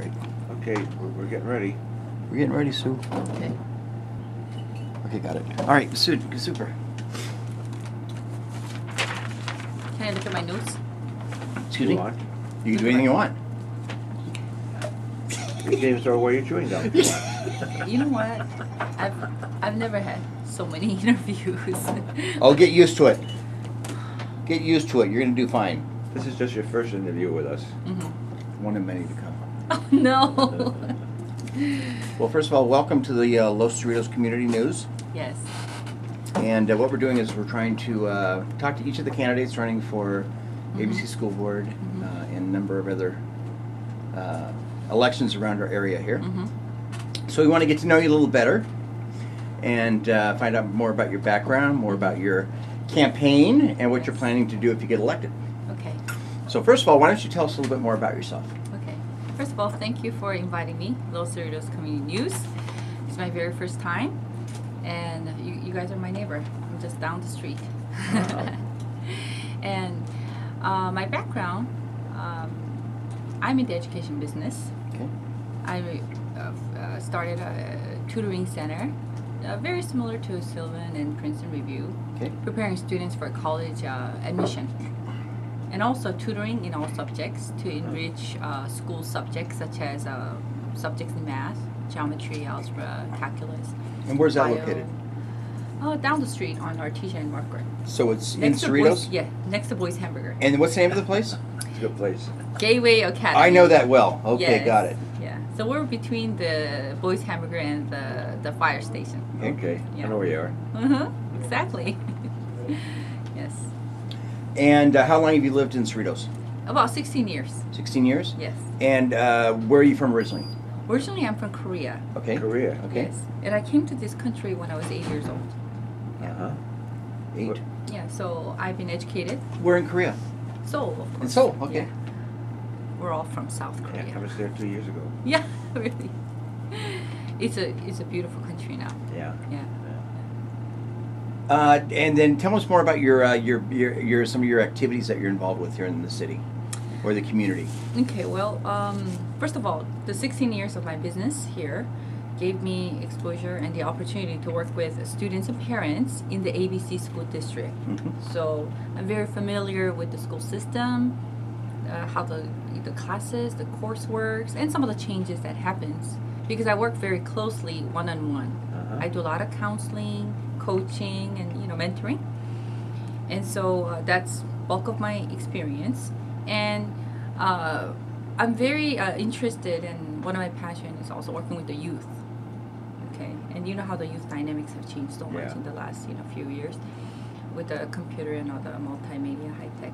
Great. Okay, we're getting ready. We're getting ready, Sue. Okay. Okay, got it. All right, Sue, super. Can I look at my notes? Excuse me? Go on. You can do anything you want. You can't even throw away your chewing gum. You know what? I've never had so many interviews. Oh, get used to it. Get used to it. You're going to do fine. This is just your first interview with us. Mm-hmm. One of many to come. Oh no. Well, first of all, welcome to the Los Cerritos Community News. Yes. And what we're doing is we're trying to talk to each of the candidates running for ABC School Board and a number of other elections around our area here. So we want to get to know you a little better and find out more about your background, more about your campaign, and what you're planning to do if you get elected. Okay. So first of all, why don't you tell us a little bit more about yourself? Okay. First of all, thank you for inviting me, Los Cerritos Community News. It's my very first time, and you guys are my neighbor. I'm just down the street. And my background, I'm in the education business. Okay. I started a tutoring center, very similar to Sylvan and Princeton Review, preparing students for college admission. And also tutoring in all subjects to enrich school subjects such as subjects in math, geometry, algebra, calculus. And where's that bio. located? Down the street on Artesia and Margaret. So it's Next in to Cerritos? Yeah, next to Boys Hamburger. And what's the name of the place? It's a good place. Gateway Academy. I know that well. Okay, Yes. got it. Yeah, so we're between the Boys Hamburger and the fire station. Okay, Yeah. I know where you are. Exactly. Yes. And how long have you lived in Cerritos? About 16 years. 16 years? Yes. And where are you from originally? Originally, I'm from Korea. Okay. Korea. Okay. Yes. And I came to this country when I was 8 years old. Uh-huh. 8. Yeah, so I've been educated. We're in Korea. Seoul, of course. In Seoul, okay. Yeah. We're all from South Korea. Yeah, I was there 2 years ago. Yeah, really. It's a beautiful country now. Yeah. Yeah. And then tell us more about your some of your activities that you're involved with here in the city or the community. Okay, well, first of all, the 16 years of my business here gave me exposure and the opportunity to work with students and parents in the ABC school district. So I'm very familiar with the school system, how the classes, the coursework, and some of the changes that happens because I work very closely one-on-one. I do a lot of counseling, coaching, and mentoring, and so that's bulk of my experience. And I'm very interested, and one of my passions is also working with the youth. Okay, and you know how the youth dynamics have changed so much in the last few years with the computer and all the multimedia high tech.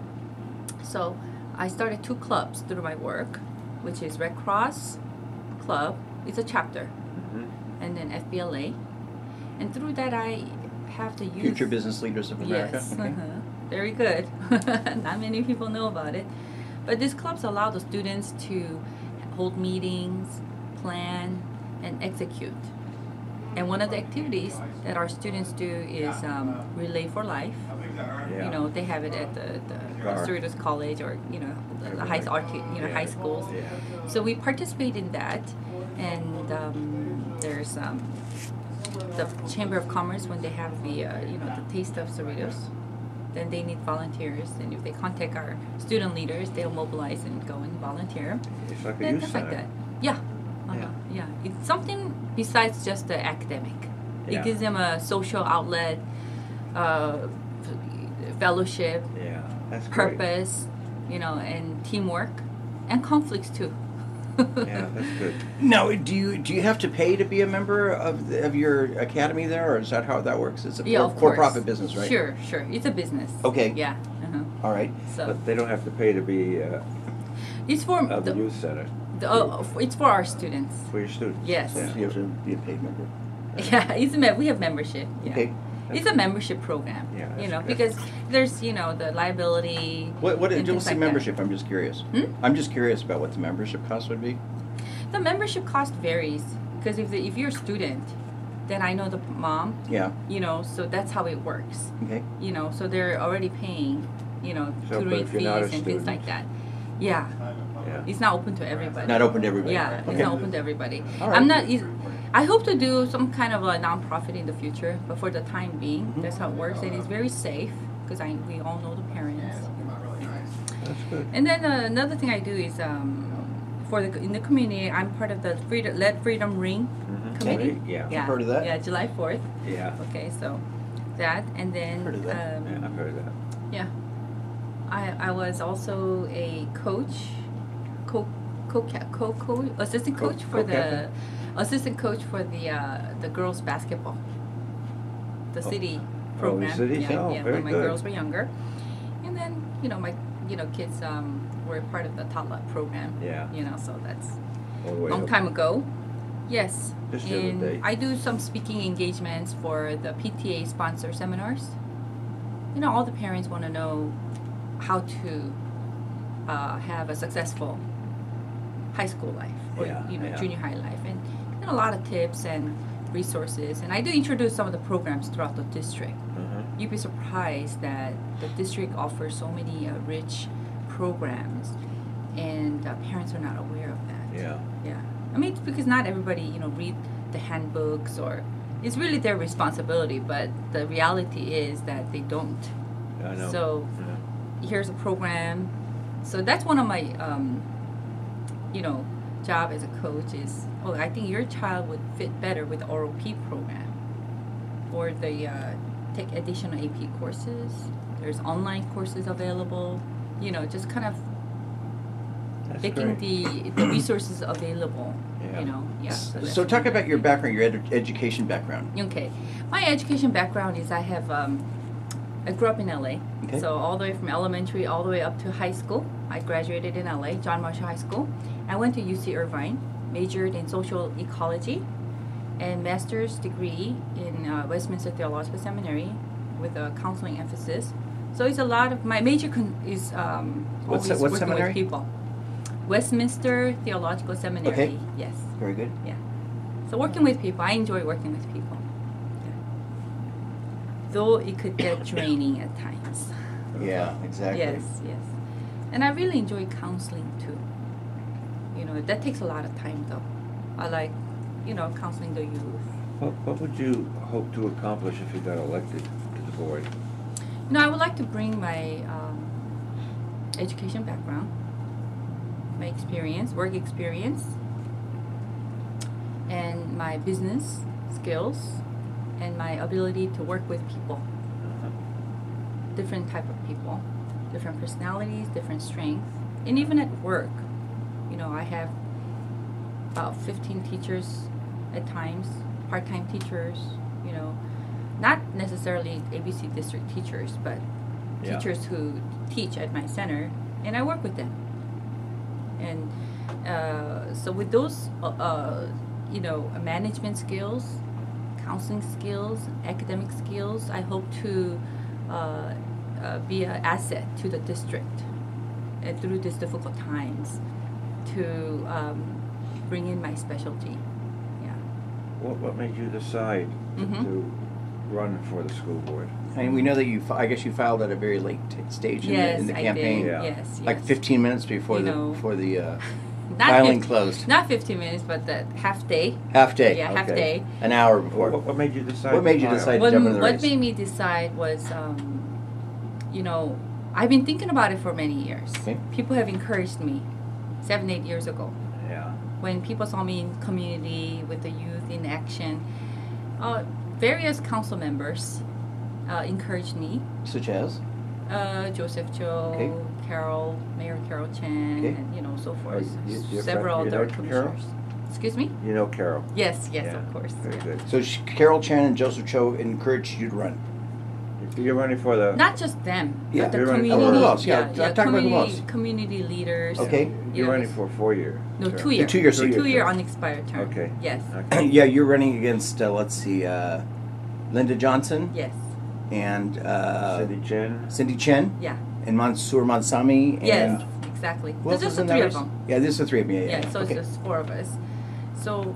So I started 2 clubs through my work, which is Red Cross Club. It's a chapter, and then FBLA, and through that I have the youth. Future Business Leaders of America. Yes, Okay. Very good. Not many people know about it, but these clubs allow the students to hold meetings, plan, and execute. And one of the activities that our students do is Relay for Life. Yeah. They have it at the Cerritos College or the high schools. Yeah. So we participate in that, and there's the Chamber of Commerce when they have the Taste of Cerritos. Then they need volunteers, and if they contact our student leaders, they'll mobilize and go and volunteer. It's like a And youth stuff like center. that. Yeah. Yeah. It's something besides just the academic. Yeah. It gives them a social outlet, fellowship, That's great. purpose, and teamwork, and conflicts too. Yeah, that's good. Now, do you have to pay to be a member of your academy there, or is that how that works? It's a Yeah, of course. for-profit business, right? Sure. It's a business. Okay. Yeah. All right. So But they don't have to pay to be it's for of the youth center it's for our students. for your students. Yes. So you have to be a paid member. Yeah, we have membership. Yeah. Okay. It's a membership program. Yeah, that's good. Because there's the liability. What's and the things like membership? I'm just curious. I'm just curious about what the membership cost would be. that. The membership cost varies because if you're a student, then I know the mom. Yeah. So that's how it works. Okay. So they're already paying, So, but tutoring if fees you're not a and things student, like that. Yeah. Yeah. It's not open to everybody. Not open to everybody. Yeah, Okay. it's not open to everybody. All right. I'm not. I hope to do some kind of a nonprofit in the future, but for the time being, Mm-hmm. that's how it works, and it's very safe because we all know the parents. That's good. And then another thing I do is in the community, I'm part of the Freedom Ring Mhm. committee. Okay, yeah. Yeah. Heard of that? Yeah, July 4th. Yeah. Okay, so that, and then Heard of that. Yeah, I've heard of that. yeah, I was also a coach, assistant coach for the assistant coach for the girls basketball, the city program. city? Yeah, Oh, yeah, very when my good. girls were younger, and then my kids were part of the Tatla program. Yeah. So that's All the way long up. time ago. Yes. Just the other And day. I do some speaking engagements for the PTA sponsor seminars. All the parents want to know how to have a successful high school life or Yeah, yeah. junior high life, and a lot of tips and resources. And I do introduce some of the programs throughout the district. Uh-huh. You'd be surprised that the district offers so many rich programs, and parents are not aware of that. Yeah. Yeah. I mean, it's because not everybody, read the handbooks, or it's really their responsibility, but the reality is that they don't. I know. So Yeah. here's a program. So that's one of my, job as a coach is, I think your child would fit better with the ROP program, or the take additional AP courses. There's online courses available. Just kind of That's making great. the resources available. Yeah. that's So talk one. about your background, your education background. Okay, my education background is I grew up in LA. Okay. So all the way from elementary all the way up to high school. I graduated in LA, John Marshall High School. I went to UC Irvine, majored in social ecology, and master's degree in Westminster Theological Seminary with a counseling emphasis. So it's a lot of my major is always what working seminary? with people. Westminster Theological Seminary. Okay. Yes. Very good. Yeah. So working with people, I enjoy working with people. Yeah. Though it could get draining at times. Yeah, exactly. Yes, yes. And I really enjoy counseling too. That takes a lot of time though. I like, counseling the youth. What would you hope to accomplish if you got elected to the board? I would like to bring my education background, my experience, work experience, and my business skills, and my ability to work with people, Uh-huh. different type of people, different personalities, different strengths, and even at work. I have about 15 teachers at times, part-time teachers, not necessarily ABC district teachers, but Yeah. teachers who teach at my center, and I work with them. And so with those, management skills, counseling skills, academic skills, I hope to be an asset to the district through these difficult times, to bring in my specialty. Yeah. What made you decide Mhm. to run for the school board? I mean, we know that I guess you filed at a very late stage Yes, in the I campaign. did. Yeah. Yes, Like yes. 15 minutes before Not filing 15 closed. Not 15 minutes, but the half day. Half day. Yeah, half Okay. day. An hour before. What made you decide? What made you to file? decide? What, jump in the what race. made me decide was, I've been thinking about it for many years. Okay. People have encouraged me 7-8 years ago. Yeah. When people saw me in community with the youth in action, various council members encouraged me. Such as? Joseph Cho, Okay. Mayor Carol Chen, Okay. and so forth. You're Several friend- you other know Carol? commissioners. Excuse me? You know Carol. Yes, yes, Yeah, of course. Very yeah. good. So Carol Chan and Joseph Cho encouraged you to run. You're running for the. Not just them, Yeah. but the You're running for community. who else? Yeah, talk about who community, else. community leaders. Okay. You're running for a 4-year. No, term. 2-year. 2-year seat. 2-year term. unexpired term. Okay. Yes. Okay. Yeah, you're running against, let's see, Linda Johnson Yes. and Cindy Chen. Cindy Chen Yeah. and Mansoor Mansami. And Yes. Exactly. Who So else just is the in three that of race? them. Yeah, this is the three of you. Yeah, Yeah. So okay. it's just 4 of us. So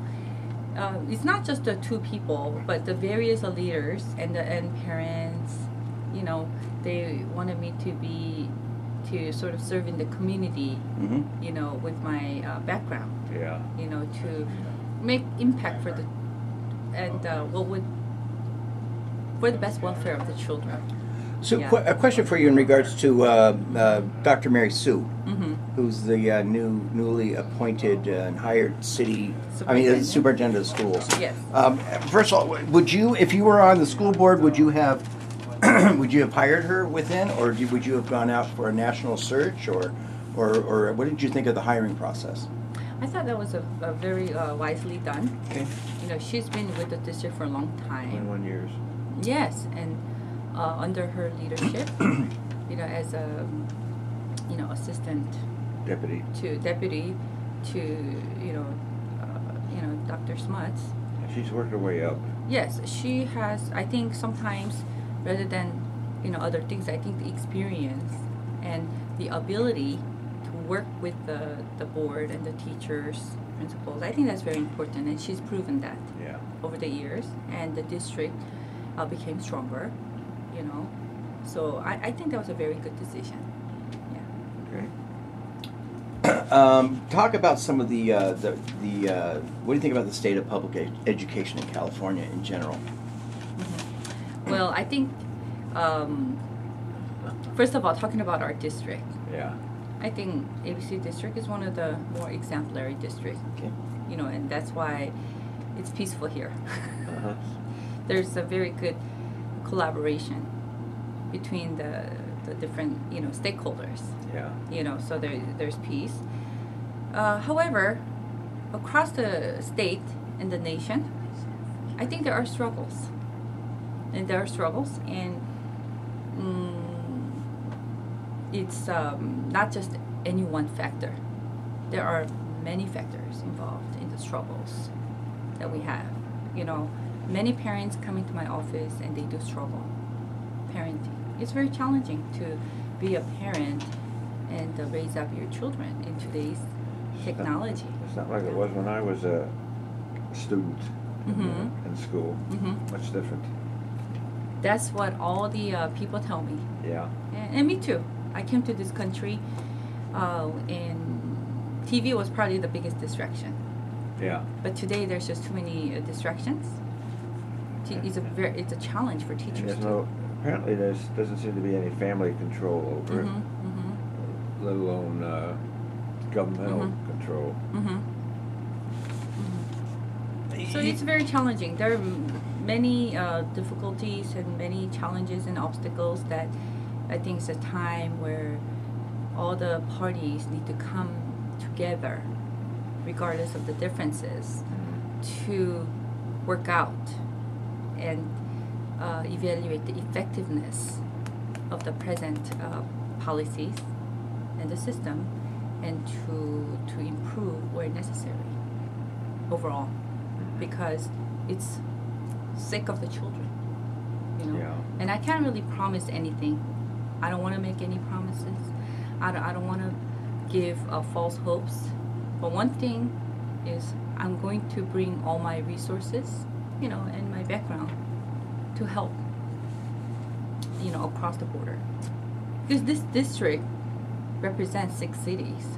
it's not just the 2 people, but the various leaders and parents. They wanted me to sort of serve in the community, you know, with my background, Yeah. you know, to make impact for the for the best welfare of the children. So, Yeah. a question for you in regards to Dr. Mary Soo, who's the newly appointed and hired superintendent of schools. Yes. First of all, would you, if you were on the school board, would you have would you have hired her within, or would you have gone out for a national search, or what did you think of the hiring process? I thought that was a very wisely done. Okay. You know, she's been with the district for a long time. 21 years. Yes, and under her leadership, you know, as a assistant Deputy. to Dr. Smuts. She's worked her way up. Yes, she has. I think sometimes, rather than other things, I think the experience and the ability to work with the board and the teachers, principals. I think that's very important, and she's proven that. Yeah. Over the years, and the district became stronger. You know, so I think that was a very good decision. Yeah. Okay. Talk about some of the what do you think about the state of public education in California in general? Well, I think first of all, talking about our district, Yeah. I think ABC district is one of the more exemplary districts. Okay. You know, and that's why it's peaceful here. Uh-huh. There's a very good collaboration between the different stakeholders. Yeah. You know, so there's peace. However, across the state and the nation, I think there are struggles. And it's not just any one factor. There are many factors involved in the struggles that we have. You know, many parents come into my office and they do struggle parenting. It's very challenging to be a parent and raise up your children in today's technology. It's not like it was when I was a student in school. Much different. That's what all the people tell me. Yeah. And me too. I came to this country and TV was probably the biggest distraction. Yeah. But today there's just too many distractions. It's a challenge for teachers. Apparently there doesn't seem to be any family control over it, let alone governmental control. So it's very challenging. There are many difficulties and many challenges and obstacles that I think it's a time where all the parties need to come together, regardless of the differences, to work out and evaluate the effectiveness of the present policies and the system, and to improve where necessary overall, because it's sake of the children, you know. Yeah. And I can't really promise anything. I don't want to make any promises. I don't want to give false hopes. But one thing is, I'm going to bring all my resources, you know, and my background to help, you know, across the border. Because this district represents 6 cities.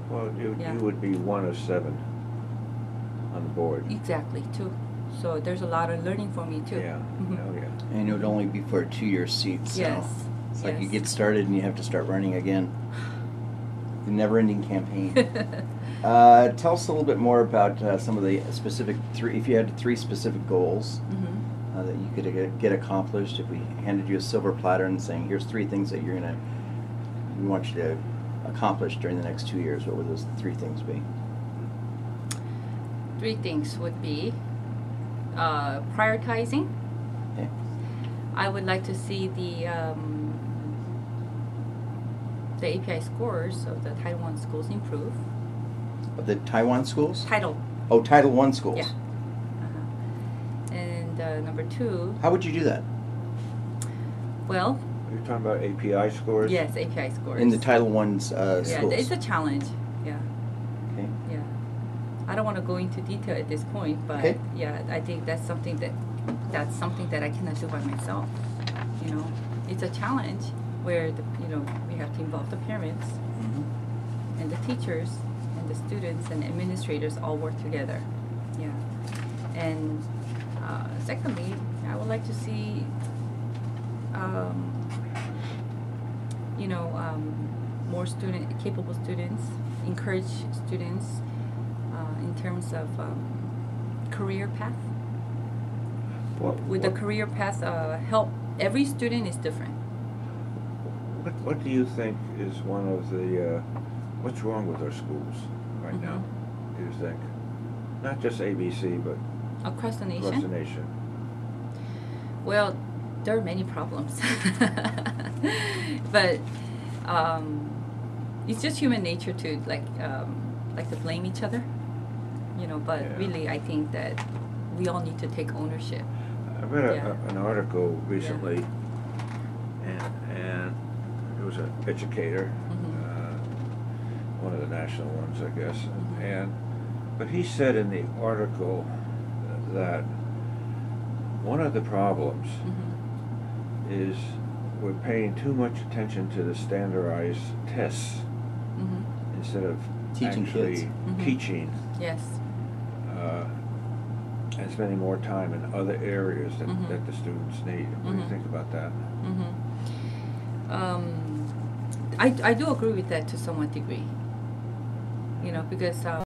Well, you Yeah. would be one of 7 on the board. Exactly, too. So there's a lot of learning for me, too. Yeah. Oh, yeah. And it would only be for a 2-year seat, so Yes. it's like you Yes. get started and you have to start running again. The never-ending campaign. Tell us a little bit more about some of the specific if you had 3 specific goals that you could get accomplished. If we handed you a silver platter and saying, here's 3 things that we want you to accomplish during the next 2 years, what would those 3 things be? 3 things would be prioritizing. Okay. I would like to see the API scores of the Title I schools improve. Of the Taiwan schools? Title. Oh, Title I schools. Yeah. And number 2. How would you do that? Well. You're talking about API scores? Yes, API scores. In the Title I's schools? Yeah, it's a challenge. Yeah. Okay. Yeah. I don't want to go into detail at this point, but Okay. yeah, I think that's something that I cannot do by myself. You know, it's a challenge, where we have to involve the parents and the teachers and the students and administrators all work together. Yeah. And secondly, I would like to see more capable students, encourage students in terms of career path. With the career path, help every student is different. What do you think is one of the what's wrong with our schools right now? Do you think, not just ABC, but across the nation? Across the nation. Well, there are many problems, but it's just human nature to like to blame each other, But Yeah. really, I think that we all need to take ownership. I read Yeah. an article recently, and it was an educator, one of the national ones, I guess, but he said in the article that one of the problems is we're paying too much attention to the standardized tests instead of Teaching actually kids. teaching. Yes. And spending more time in other areas that the students need. What do you think about that? I do agree with that to somewhat degree, because